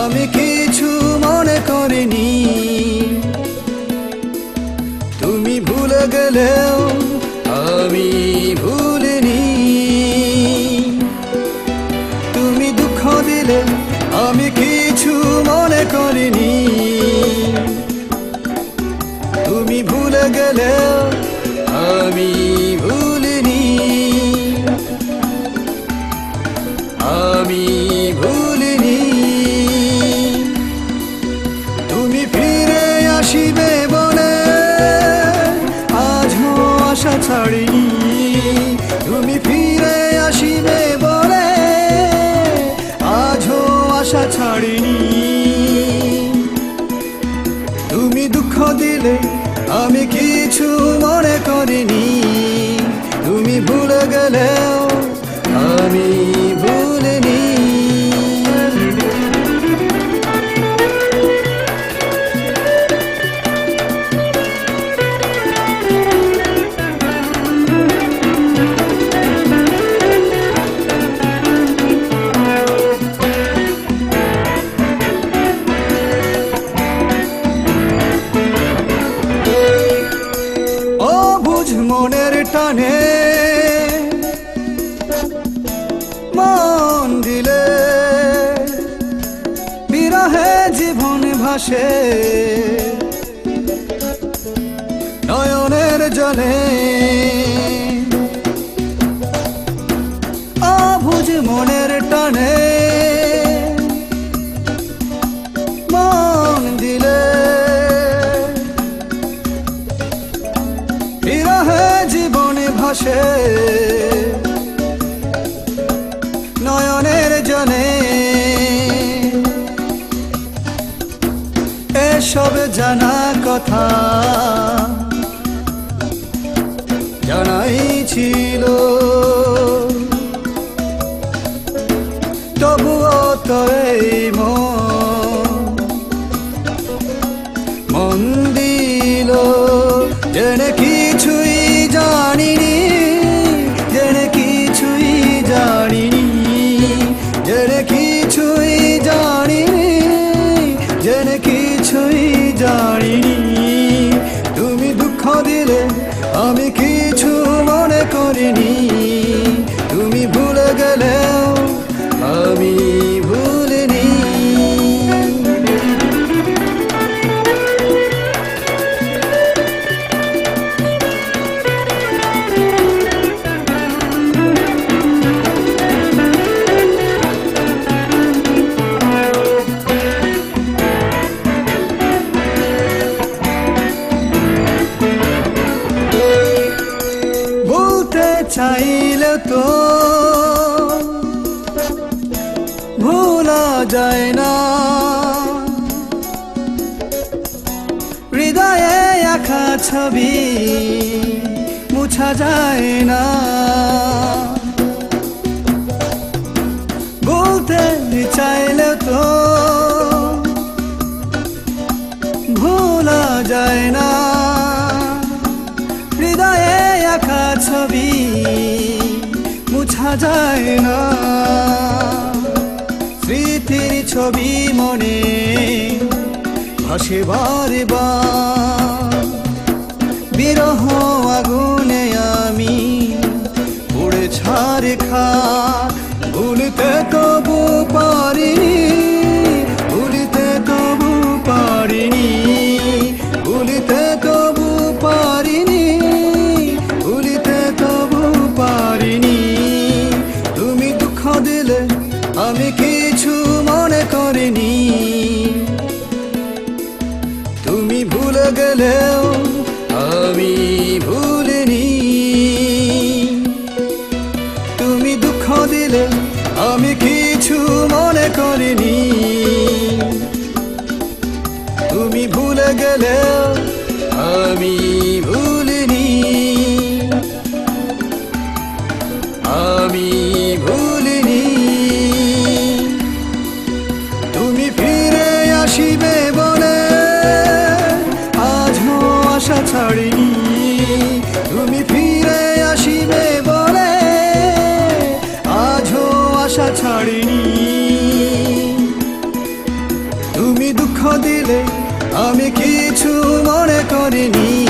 আমি কিছু মনে করিনি। তুমি ভুলে গেলেও আমি ভুলিনি। তুমি দুঃখ দিলে আমি কিছু মনে করিনি। তুমি ভুলে গেলেও আমি ভুলিনি। আমি ভুলিনি। তুমি ফিরে আসিবে বলে আজও আশা ছাড়িনি। তুমি ফিরে আসিবে বলে আজও আশা ছাড়িনি। তুমি দুঃখ দিলে আমি কিছু মনে করিনি। তুমি ভুলে গেলেও আমি ভুলিনি। মনের টানে মন দিলে বিরহে জীবন ভাসে নয়নের জলে। অবুঝ মনের টানে মন দিলে বিরহে জীবন ভাসে নয়নের জলে। এসব জানা কথা জানাই ছিল, তবুও তো এই মন দিল জেনে কিছুই জানিনি। জেনে কিছুই জানিনি। জেনে কিছুই জানিনি। জেনে কিছুই জানিনি। তুমি দুঃখ দিলে আমি কিছু মনে করিনি। তুমি ভুলে গেলেও আমি ভুলিনি। চাইলে তো ভোলা যায় না। হৃদয়ে আঁকা ছবি মুছা যায় না। বলতে চাইলে তো ভোলা যায় না। হৃদয়ে আঁকা ছবি মুছা যায় না। স্মৃতির ছবি মনে ভাসে বারে বার। বিরহ আগুনে আমি পুড়ে ছাড়ে খা। ভুলতে তবু পারিনি। ভুলিতে তবু পারিনি। ভুলিতে তবু পারিনি। ভুলিতে তবু পারিনি। তুমি দুঃখ দিলে আমি কিছু মনে করিনি। তুমি ভুলে গেলেও আমি ভুলিনি। তুমি দুঃখ দিলে আমি কিছু মনে করিনি। তুমি ভুলে গেলেও আমি ভুলিনি। আমি ভুলিনি। তুমি ফিরে আসিবে বলে আজও আশা ছাড়িনি। তুমি ফিরে আসিবে বলে আজও আশা ছাড়িনি। করিনি